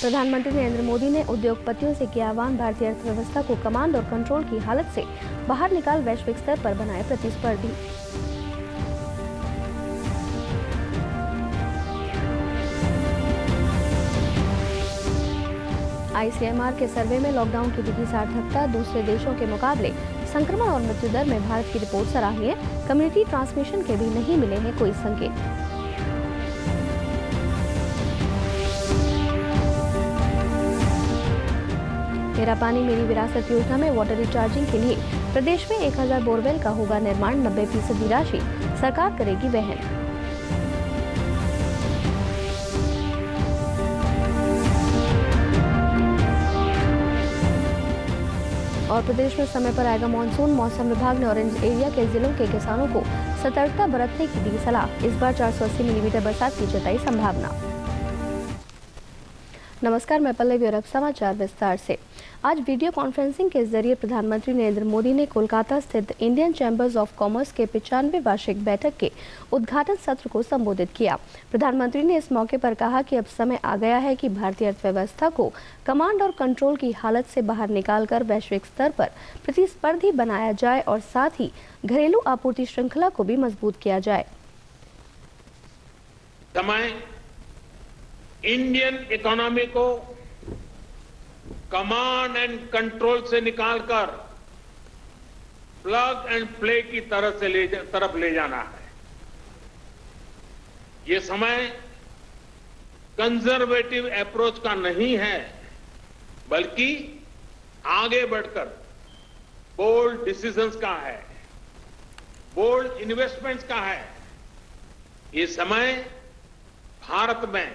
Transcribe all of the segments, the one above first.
प्रधानमंत्री नरेंद्र मोदी ने उद्योगपतियों से किया आह्वान, भारतीय अर्थव्यवस्था को कमांड और कंट्रोल की हालत से बाहर निकाल वैश्विक स्तर पर बनाए प्रतिस्पर्धी। ICMR के सर्वे में लॉकडाउन की दिखी सार्थकता, दूसरे देशों के मुकाबले संक्रमण और मृत्यु दर में भारत की रिपोर्ट सराहनीय, कम्युनिटी ट्रांसमिशन के भी नहीं मिले हैं कोई संकेत। मेरा पानी मेरी विरासत योजना में वाटर रिचार्जिंग के लिए प्रदेश में 1000 बोरवेल का होगा निर्माण, 90% राशि सरकार करेगी वहन। और प्रदेश में समय पर आएगा मानसून, मौसम विभाग ने ऑरेंज एरिया के जिलों के किसानों को सतर्कता बरतने की दी सलाह। इस बार 480 मिलीमीटर बरसात की जताई संभावना। नमस्कार, मैं पल्लवी और अब समाचार विस्तार से। आज वीडियो कॉन्फ्रेंसिंग के जरिए प्रधानमंत्री नरेंद्र मोदी ने कोलकाता स्थित इंडियन चैम्बर्स ऑफ कॉमर्स के 95वें वार्षिक बैठक के उद्घाटन सत्र को संबोधित किया। प्रधानमंत्री ने इस मौके पर कहा कि अब समय आ गया है कि भारतीय अर्थव्यवस्था को कमांड और कंट्रोल की हालत से बाहर निकालकर वैश्विक स्तर पर प्रतिस्पर्धी बनाया जाए और साथ ही घरेलू आपूर्ति श्रृंखला को भी मजबूत किया जाए। इंडियन इकोनॉमी को कमांड एंड कंट्रोल से निकालकर प्लग एंड प्ले की तरफ ले जाना है। ये समय कंजर्वेटिव अप्रोच का नहीं है, बल्कि आगे बढ़कर बोल्ड डिसीजंस का है, बोल्ड इन्वेस्टमेंट्स का है। ये समय भारत में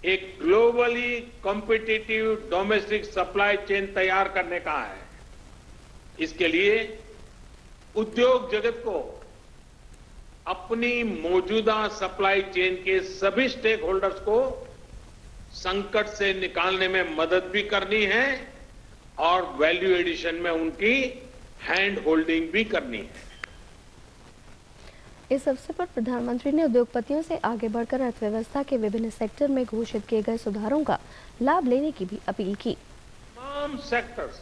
एक globally competitive domestic supply chain तैयार करने का है। इसके लिए उद्योग जगत को अपनी मौजूदा सप्लाई चेन के सभी स्टेक होल्डर्स को संकट से निकालने में मदद भी करनी है और वैल्यू एडिशन में उनकी हैंड होल्डिंग भी करनी है। इस अवसर पर प्रधानमंत्री ने उद्योगपतियों से आगे बढ़कर अर्थव्यवस्था के विभिन्न सेक्टर में घोषित किए गए सुधारों का लाभ लेने की भी अपील की। तमाम सेक्टर्स,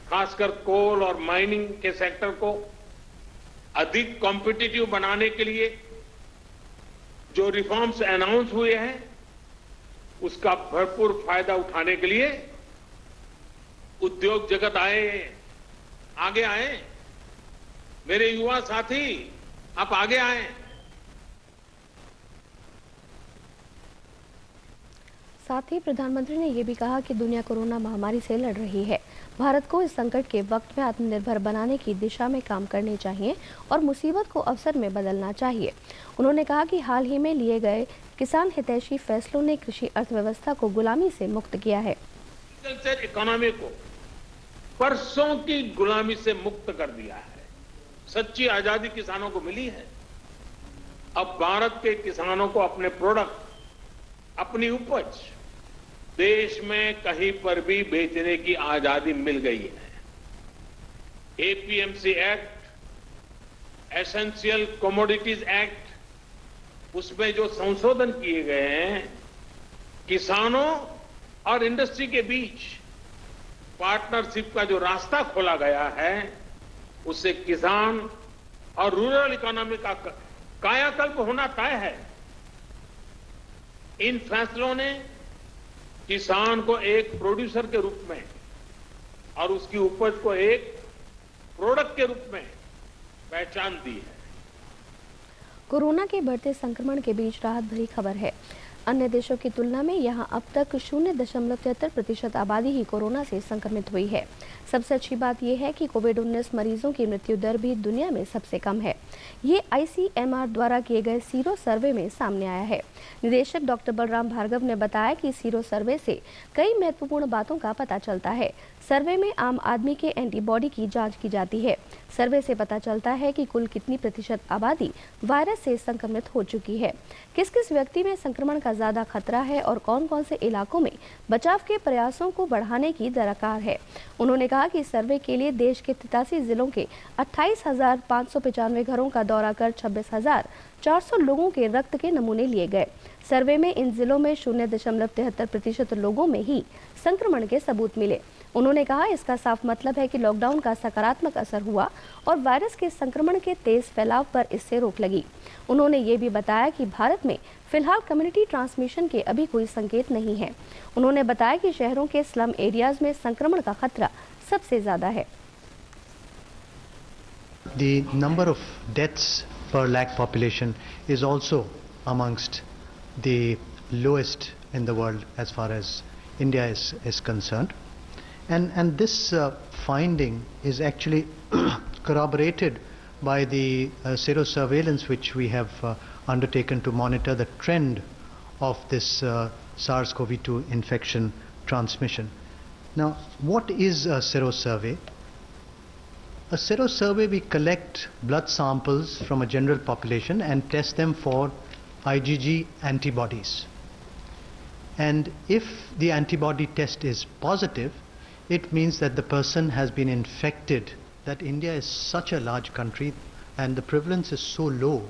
खासकर कोल और माइनिंग के सेक्टर को अधिक कॉम्पिटिटिव बनाने के लिए जो रिफॉर्म्स अनाउंस हुए हैं, उसका भरपूर फायदा उठाने के लिए उद्योग जगत आगे आए। मेरे युवा साथी, आप आगे आए। साथ ही प्रधानमंत्री ने यह भी कहा कि दुनिया कोरोना महामारी से लड़ रही है। भारत को इस संकट के वक्त में आत्मनिर्भर बनाने की दिशा में काम करने चाहिए और मुसीबत को अवसर में बदलना चाहिए। उन्होंने कहा कि हाल ही में लिए गए किसान हितैषी फैसलों ने कृषि अर्थव्यवस्था को गुलामी से मुक्त किया है। एग्रीकल्चर इकोनॉमी को परसों की गुलामी से मुक्त कर दिया है। सच्ची आजादी किसानों को मिली है। अब भारत के किसानों को अपने प्रोडक्ट, अपनी उपज देश में कहीं पर भी बेचने की आजादी मिल गई है। APMC act, essential commodities act, उसमें जो संशोधन किए गए हैं, किसानों और इंडस्ट्री के बीच पार्टनरशिप का जो रास्ता खोला गया है, उससे किसान और रूरल इकोनॉमी का कायाकल्प होना तय है। इन फैसलों ने किसान को एक प्रोड्यूसर के रूप में और उसकी उपज को एक प्रोडक्ट के रूप में पहचान दी है। कोरोना के बढ़ते संक्रमण के बीच राहत भरी खबर है। अन्य देशों की तुलना में यहां अब तक 0.73% आबादी ही कोरोना से संक्रमित हुई है। सबसे अच्छी बात यह है कि कोविड-19 मरीजों की मृत्यु दर भी दुनिया में सबसे कम है। ये ICMR द्वारा किए गए सीरो सर्वे में सामने आया है। निदेशक डॉक्टर बलराम भार्गव ने बताया कि सीरो सर्वे से कई महत्वपूर्ण बातों का पता चलता है। सर्वे में आम आदमी के एंटीबॉडी की जांच की जाती है। सर्वे से पता चलता है कि कुल कितनी प्रतिशत आबादी वायरस से संक्रमित हो चुकी है, किस किस व्यक्ति में संक्रमण का ज्यादा खतरा है और कौन कौन से इलाकों में बचाव के प्रयासों को बढ़ाने की दरकार है। उन्होंने कहा कि सर्वे के लिए देश के 83 जिलों के 28,595 घरों का दौरा कर 26,400 लोगों के रक्त के नमूने लिए गए। सर्वे में इन जिलों में 0.73% लोगों में ही संक्रमण के सबूत मिले। उन्होंने कहा, इसका साफ मतलब है कि लॉकडाउन का सकारात्मक असर हुआ और वायरस के संक्रमण के तेज फैलाव पर इससे रोक लगी। उन्होंने ये भी बताया कि भारत में फिलहाल कम्युनिटी ट्रांसमिशन के अभी कोई संकेत नहीं है। उन्होंने बताया कि शहरों के स्लम एरियाज में संक्रमण का खतरा सबसे ज्यादा है। The number of deaths per lakh population is also amongst the lowest in the world as far as India is concerned. And this finding is actually corroborated by the serosurveillance which we have undertaken to monitor the trend of this SARS-CoV-2 infection transmission. Now, what is a serosurvey? A serosurvey, we collect blood samples from a general population and test them for IgG antibodies. And if the antibody test is positive, it means that the person has been infected. That India is such a large country and the prevalence is so low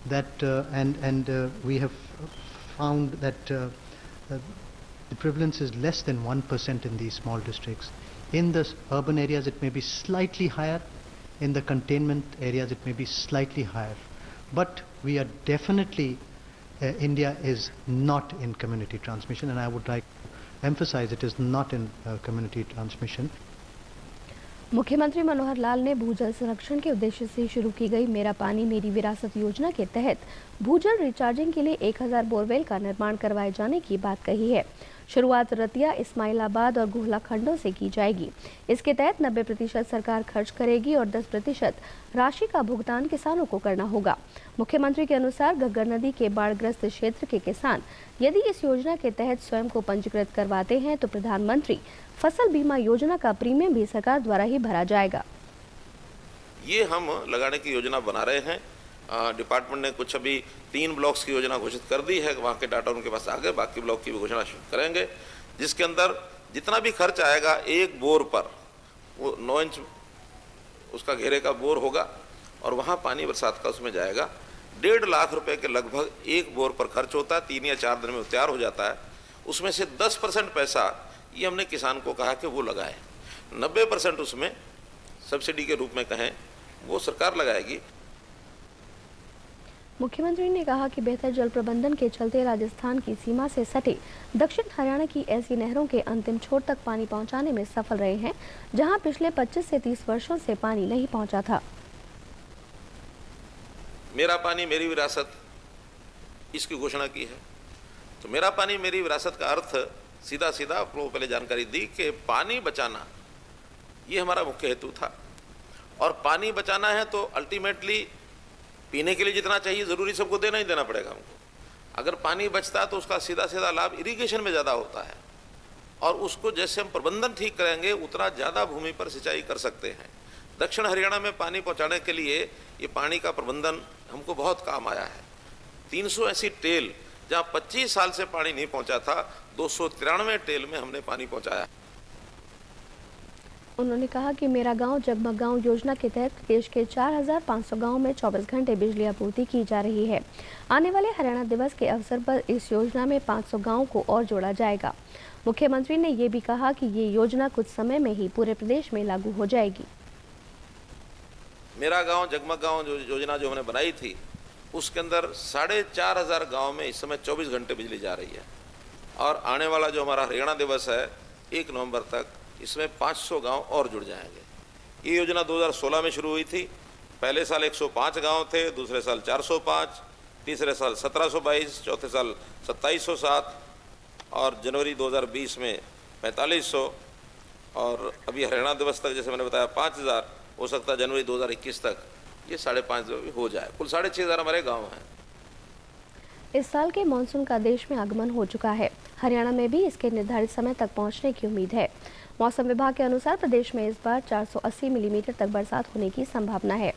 that we have found that the prevalence is less than 1% in these small districts. In the urban areas it may be slightly higher, in the containment areas it may be slightly higher, but we are definitely India is not in community transmission, and I would like to emphasize it is not in community transmission. मुख्यमंत्री मनोहर लाल ने भूजल संरक्षण के उद्देश्य से शुरू की गई मेरा पानी मेरी विरासत योजना के तहत भूजल रिचार्जिंग के लिए 1000 बोरवेल का निर्माण करवाए जाने की बात कही है। शुरुआत रतिया, इस्माइलाबाद और गुहला खंडों से की जाएगी। इसके तहत 90% सरकार खर्च करेगी और 10% राशि का भुगतान किसानों को करना होगा। मुख्यमंत्री के अनुसार घग्गर नदी के बाढ़ग्रस्त क्षेत्र के किसान यदि इस योजना के तहत स्वयं को पंजीकृत करवाते हैं तो प्रधानमंत्री फसल बीमा योजना का प्रीमियम भी सरकार द्वारा ही भरा जाएगा। ये हम लगाने की योजना बना रहे हैं। डिपार्टमेंट ने कुछ अभी 3 ब्लॉक्स की योजना घोषित कर दी है, वहाँ के डाटा उनके पास आ गए, बाकी ब्लॉक की भी घोषणा करेंगे, जिसके अंदर जितना भी खर्च आएगा एक बोर पर, वो 9 इंच उसका घेरे का बोर होगा और वहाँ पानी बरसात का उसमें जाएगा। 1.5 लाख रुपए के लगभग एक बोर पर खर्च होता है, 3 या 4 दिन में तैयार हो जाता है। उसमें से 10% पैसा ये हमने किसान को कहा कि वो लगाए, 90% उसमें सब्सिडी के रूप में कहें वो सरकार लगाएगी। मुख्यमंत्री ने कहा कि बेहतर जल प्रबंधन के चलते राजस्थान की सीमा से सटे दक्षिण हरियाणा की ऐसी नहरों के अंतिम छोर तक पानी पहुंचाने में सफल रहे हैं, जहां पिछले 25 से 30 वर्षों से पानी नहीं पहुंचा था। मेरा पानी मेरी विरासत, इसकी घोषणा की है। तो मेरा पानी मेरी विरासत का अर्थ सीधा सीधा आप लोगों को पहले जानकारी दी कि पानी बचाना ये हमारा मुख्य हेतु था, और पानी बचाना है तो अल्टीमेटली पीने के लिए जितना चाहिए ज़रूरी सबको देना ही देना पड़ेगा हमको। अगर पानी बचता है तो उसका सीधा सीधा लाभ इरिगेशन में ज़्यादा होता है, और उसको जैसे हम प्रबंधन ठीक करेंगे उतना ज़्यादा भूमि पर सिंचाई कर सकते हैं। दक्षिण हरियाणा में पानी पहुँचाने के लिए ये पानी का प्रबंधन हमको बहुत काम आया है। 300 ऐसी टेल जहाँ 25 साल से पानी नहीं पहुँचा था, 293 टेल में हमने पानी पहुँचाया। उन्होंने कहा कि मेरा गांव जगमग गांव योजना के तहत प्रदेश के 4500 गांवों में 24 घंटे बिजली आपूर्ति की जा रही है। आने वाले हरियाणा दिवस के अवसर पर इस योजना में 500 गांवों को और जोड़ा जाएगा। मुख्यमंत्री ने ये भी कहा कि ये योजना कुछ समय में ही पूरे प्रदेश में लागू हो जाएगी। मेरा गाँव जगमग गाँव योजना जो हमने बनाई थी, उसके अंदर 4500 गाँव में इस समय 24 घंटे बिजली जा रही है, और आने वाला जो हमारा हरियाणा दिवस है 1 नवंबर तक, इसमें 500 गांव और जुड़ जाएंगे। ये योजना 2016 में शुरू हुई थी। पहले साल 105 गांव थे, दूसरे साल 405, तीसरे साल 1722, चौथे साल 2707, और जनवरी 2020 में 4500, और अभी हरियाणा दिवस तक जैसे मैंने बताया 5000, हो सकता है जनवरी 2021 तक ये 5,500 हो जाए। कुल 6,500 हमारे गाँव हैं। इस साल के मानसून का देश में आगमन हो चुका है। हरियाणा में भी इसके निर्धारित समय तक पहुंचने की उम्मीद है। मौसम विभाग के अनुसार प्रदेश में इस बार 480 मिलीमीटर तक बरसात होने की संभावना है।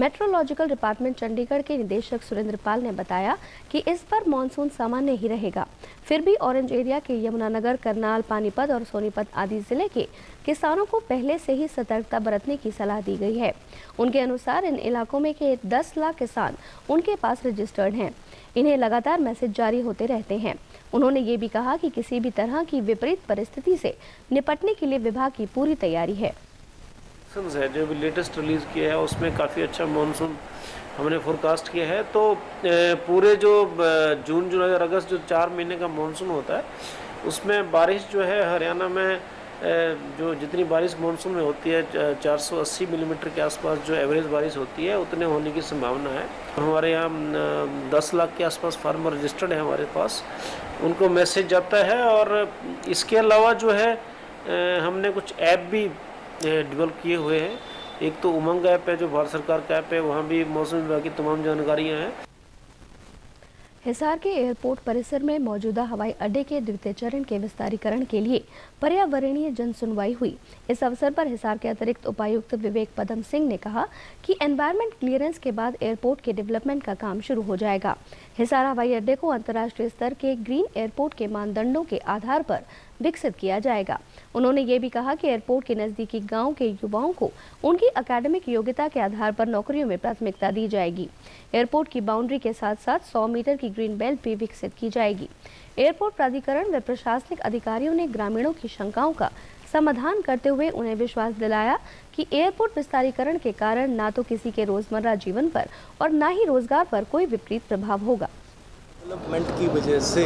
मेट्रोलॉजिकल डिपार्टमेंट चंडीगढ़ के निदेशक सुरेंद्र पाल ने बताया कि इस बार मानसून सामान्य ही रहेगा। फिर भी ऑरेंज एरिया के यमुनानगर, करनाल, पानीपत और सोनीपत आदि जिले के किसानों को पहले से ही सतर्कता बरतने की सलाह दी गई है। उनके अनुसार इन इलाकों में के 10 लाख किसान उनके पास रजिस्टर्ड हैं। इन्हें लगातार मैसेज जारी होते रहते हैं। उन्होंने ये भी कहा कि किसी भी तरह की विपरीत परिस्थिति से निपटने के लिए विभाग की पूरी तैयारी है। है जो भी लेटेस्ट रिलीज किया है उसमें काफ़ी अच्छा मानसून हमने फोरकास्ट किया है। तो पूरे जो जून, जुलाई और अगस्त जो 4 महीने का मानसून होता है उसमें बारिश जो है हरियाणा में जो जितनी बारिश मानसून में होती है 480 मिलीमीटर के आसपास जो एवरेज बारिश होती है उतने होने की संभावना है। हमारे यहाँ 10 लाख के आसपास फार्मर रजिस्टर्ड है हमारे पास, उनको मैसेज जाता है। और इसके अलावा जो है हमने कुछ ऐप भी डेवलप किए हुए हैं। एक तो उमंग ऐप है जो भारत सरकार का ऐप है, वहाँ भी मौसम विभाग की तमाम जानकारियाँ हैं। हिसार के एयरपोर्ट परिसर में मौजूदा हवाई अड्डे के द्वितीय चरण के विस्तारीकरण के लिए पर्यावरणीय जन सुनवाई हुई। इस अवसर पर हिसार के अतिरिक्त उपायुक्त विवेक पदम सिंह ने कहा कि एनवायरमेंट क्लियरेंस के बाद एयरपोर्ट के डेवलपमेंट का काम शुरू हो जाएगा। हिसार हवाई अड्डे को अंतर्राष्ट्रीय स्तर के ग्रीन एयरपोर्ट के मानदंडों के आधार पर विकसित किया जाएगा। उन्होंने ये भी कहा कि एयरपोर्ट के नजदीकी गांव के युवाओं को उनकी एकेडमिक योग्यता के आधार पर नौकरियों में प्राथमिकता दी जाएगी। एयरपोर्ट की बाउंड्री के साथ साथ 100 मीटर की ग्रीन बेल्ट भी विकसित की जाएगी। एयरपोर्ट प्राधिकरण व प्रशासनिक अधिकारियों ने ग्रामीणों की शंकाओं का समाधान करते हुए उन्हें विश्वास दिलाया कि एयरपोर्ट विस्तारीकरण के कारण न तो किसी के रोजमर्रा जीवन पर और न ही रोजगार पर कोई विपरीत प्रभाव होगा। डेवलपमेंट की वजह से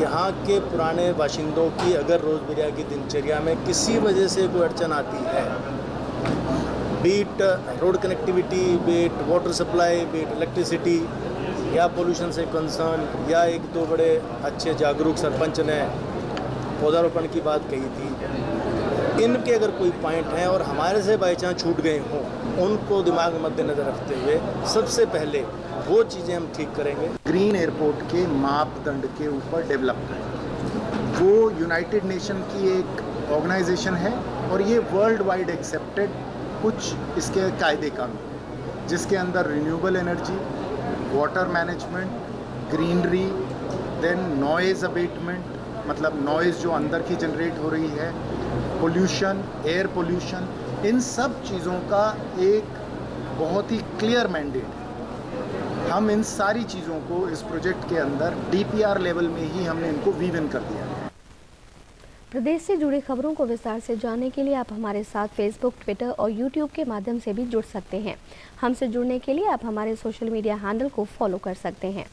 यहाँ के पुराने बाशिंदों की अगर रोजमर्रा की दिनचर्या में किसी वजह से कोई अड़चन आती है, be it road connectivity, be it water supply, be it electricity या पोल्यूशन से कंसर्न, या एक दो बड़े अच्छे जागरूक सरपंच ने पौधारोपण की बात कही थी, इनके अगर कोई पॉइंट हैं और हमारे से बाई चांस छूट गए हों, उनको दिमाग में मद्देनजर रखते हुए सबसे पहले वो चीज़ें हम ठीक करेंगे। ग्रीन एयरपोर्ट के मापदंड के ऊपर डेवलप करें। वो यूनाइटेड नेशन की एक ऑर्गेनाइजेशन है और ये वर्ल्ड वाइड एक्सेप्टेड कुछ इसके कायदे कानून, जिसके अंदर renewable energy, water management, greenery, then noise abatement, मतलब नॉइज़ जो अंदर की जनरेट हो रही है, पोल्यूशन, एयर पोल्यूशन, इन सब चीज़ों का एक बहुत ही क्लियर मैंडेट है। हम इन सारी चीज़ों को इस प्रोजेक्ट के अंदर DPR लेवल में ही हमने इनको वीव इन कर दिया है। प्रदेश से जुड़ी खबरों को विस्तार से जानने के लिए आप हमारे साथ फेसबुक, ट्विटर और यूट्यूब के माध्यम से भी जुड़ सकते हैं। हमसे जुड़ने के लिए आप हमारे सोशल मीडिया हैंडल को फॉलो कर सकते हैं।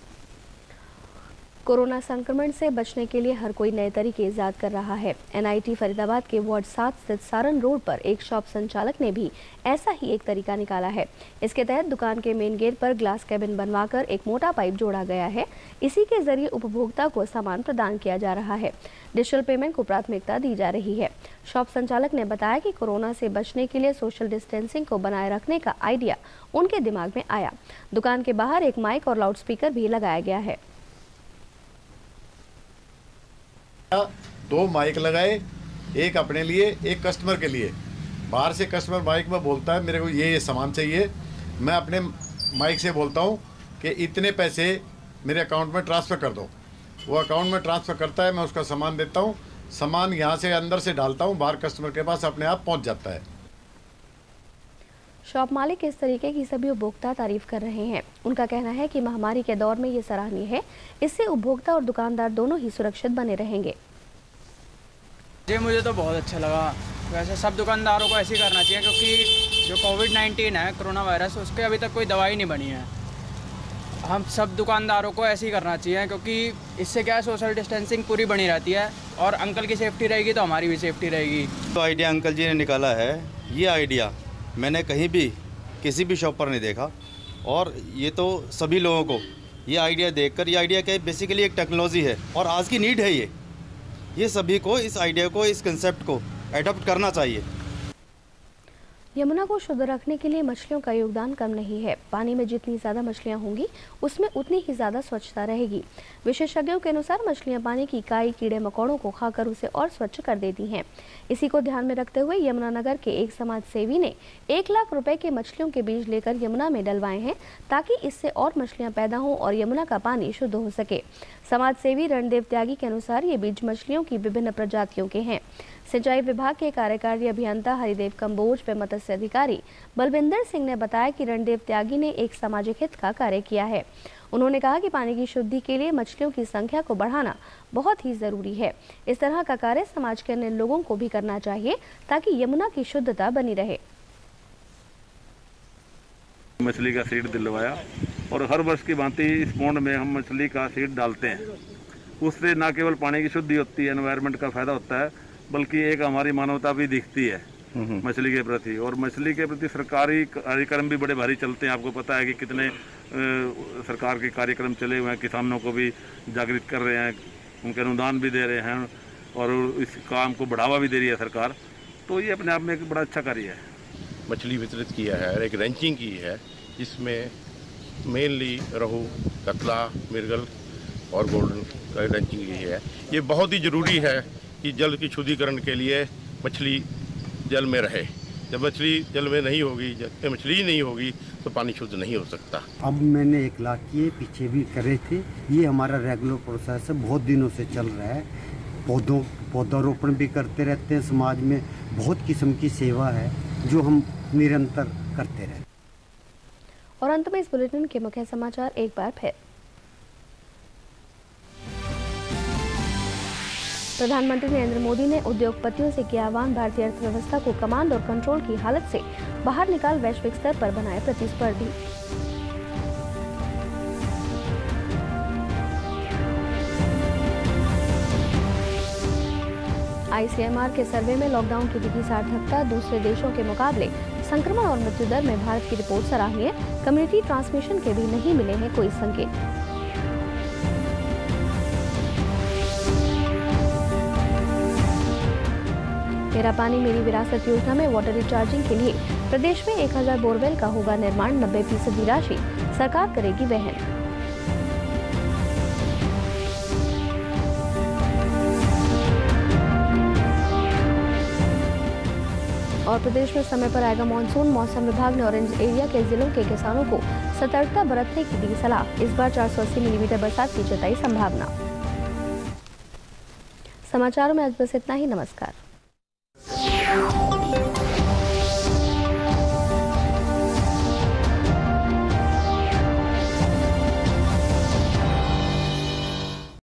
कोरोना संक्रमण से बचने के लिए हर कोई नए तरीके ईजाद कर रहा है। NIT फरीदाबाद के वार्ड 7 स्थित सारन रोड पर एक शॉप संचालक ने भी ऐसा ही एक तरीका निकाला है। इसके तहत दुकान के मेन गेट पर ग्लास कैबिन बनवाकर एक मोटा पाइप जोड़ा गया है। इसी के जरिए उपभोक्ता को सामान प्रदान किया जा रहा है। डिजिटल पेमेंट को प्राथमिकता दी जा रही है। शॉप संचालक ने बताया कि कोरोना से बचने के लिए सोशल डिस्टेंसिंग को बनाए रखने का आइडिया उनके दिमाग में आया। दुकान के बाहर एक माइक और लाउडस्पीकर भी लगाया गया है। 2 माइक लगाए, एक अपने लिए, एक कस्टमर के लिए। बाहर से कस्टमर माइक में बोलता है मेरे को ये सामान चाहिए, मैं अपने माइक से बोलता हूँ कि इतने पैसे मेरे अकाउंट में ट्रांसफ़र कर दो। वो अकाउंट में ट्रांसफ़र करता है, मैं उसका सामान देता हूँ, सामान यहाँ से अंदर से डालता हूँ, बाहर कस्टमर के पास अपने आप पहुँच जाता है। शॉप मालिक इस तरीके की सभी उपभोक्ता तारीफ कर रहे हैं। उनका कहना है कि महामारी के दौर में ये सराहनीय है। इससे उपभोक्ता और दुकानदार दोनों ही सुरक्षित बने रहेंगे। जी मुझे तो बहुत अच्छा लगा। वैसे सब दुकानदारों को ऐसे ही करना चाहिए, क्योंकि जो कोविड-19 है, कोरोना वायरस, उसके अभी तक कोई दवाई नहीं बनी है। हम सब दुकानदारों को ऐसे ही करना चाहिए, क्योंकि इससे क्या है, सोशल डिस्टेंसिंग पूरी बनी रहती है और अंकल की सेफ्टी रहेगी तो हमारी भी सेफ्टी रहेगी। तो आइडिया अंकल जी ने निकाला है, ये आइडिया मैंने कहीं भी किसी भी शॉप पर नहीं देखा, और ये तो सभी लोगों को ये आइडिया देखकर, ये आइडिया क्या है, बेसिकली एक टेक्नोलॉजी है और आज की नीड है। ये सभी को इस आइडिया को, इस कंसेप्ट को एडॉप्ट करना चाहिए। यमुना को शुद्ध रखने के लिए मछलियों का योगदान कम नहीं है। पानी में जितनी ज्यादा मछलियां होंगी उसमें उतनी ही ज्यादा स्वच्छता रहेगी। विशेषज्ञों के अनुसार मछलियां पानी की काई, कीड़े मकोड़ों को खाकर उसे और स्वच्छ कर देती हैं। इसी को ध्यान में रखते हुए यमुनानगर के एक समाज सेवी ने 1 लाख रुपए के मछलियों के बीज लेकर यमुना में डलवाए हैं ताकि इससे और मछलियां पैदा हों और यमुना का पानी शुद्ध हो सके। समाज सेवी रणदेव त्यागी के अनुसार ये बीज मछलियों की विभिन्न प्रजातियों के हैं। सिंचाई विभाग के कार्यकारी अभियंता हरिदेव कंबोज व मत्स्य अधिकारी बलविंदर सिंह ने बताया कि रणदेव त्यागी ने एक सामाजिक हित का कार्य किया है। उन्होंने कहा कि पानी की शुद्धि के लिए मछलियों की संख्या को बढ़ाना बहुत ही जरूरी है। इस तरह का कार्य समाज के अन्य लोगों को भी करना चाहिए ताकि यमुना की शुद्धता बनी रहे। मछली का सीड दिलवाया और हर वर्ष की भांति इस पौंड में हम मछली का सीड डालते हैं। उससे न केवल पानी की शुद्धि होती है, एनवायरनमेंट का फायदा होता है, बल्कि एक हमारी मानवता भी दिखती है मछली के प्रति। और मछली के प्रति सरकारी कार्यक्रम भी बड़े भारी चलते हैं। आपको पता है कि कितने सरकार के कार्यक्रम चले हुए हैं। किसानों को भी जागृत कर रहे हैं, उनके अनुदान भी दे रहे हैं और इस काम को बढ़ावा भी दे रही है सरकार। तो ये अपने आप में एक बड़ा अच्छा कार्य है। मछली वितरित किया है और एक रैंचिंग की है जिसमें मेनली रोहू, कतला, मिर्गल और गोल्डन का रैंचिंग की है। ये बहुत ही ज़रूरी है कि जल की शुद्धिकरण के लिए मछली जल में रहे। जब मछली जल में नहीं होगी, जब मछली ही नहीं होगी तो पानी शुद्ध नहीं हो सकता। अब मैंने 1 लाख किए, पीछे भी करे थे। ये हमारा रेगुलर प्रोसेस है, बहुत दिनों से चल रहा है। पौधारोपण भी करते रहते हैं। समाज में बहुत किस्म की सेवा है जो हम निरंतर करते रहे। और अंत में इस बुलेटिन के मुख्य समाचार एक बार फिर। प्रधानमंत्री नरेंद्र मोदी ने उद्योगपतियों से किया आह्वान, भारतीय अर्थव्यवस्था को कमांड और कंट्रोल की हालत से बाहर निकाल वैश्विक स्तर पर बनाए प्रतिस्पर्धी। ICMR के सर्वे में लॉकडाउन की दिखी सार्थकता, दूसरे देशों के मुकाबले संक्रमण और मृत्यु दर में भारत की रिपोर्ट सराहनीय, कम्युनिटी ट्रांसमिशन के भी नहीं मिले हैं कोई संकेत। मेरा पानी मेरी विरासत योजना में वाटर रिचार्जिंग के लिए प्रदेश में 1000 बोरवेल का होगा निर्माण, 90% राशि सरकार करेगी वहन। और प्रदेश में समय पर आएगा मानसून, मौसम विभाग ने ऑरेंज एरिया के जिलों के किसानों को सतर्कता बरतने की दी सलाह। इस बार 480 मिलीमीटर बरसात की जताई संभावना। समाचारों में आज बस इतना ही। नमस्कार।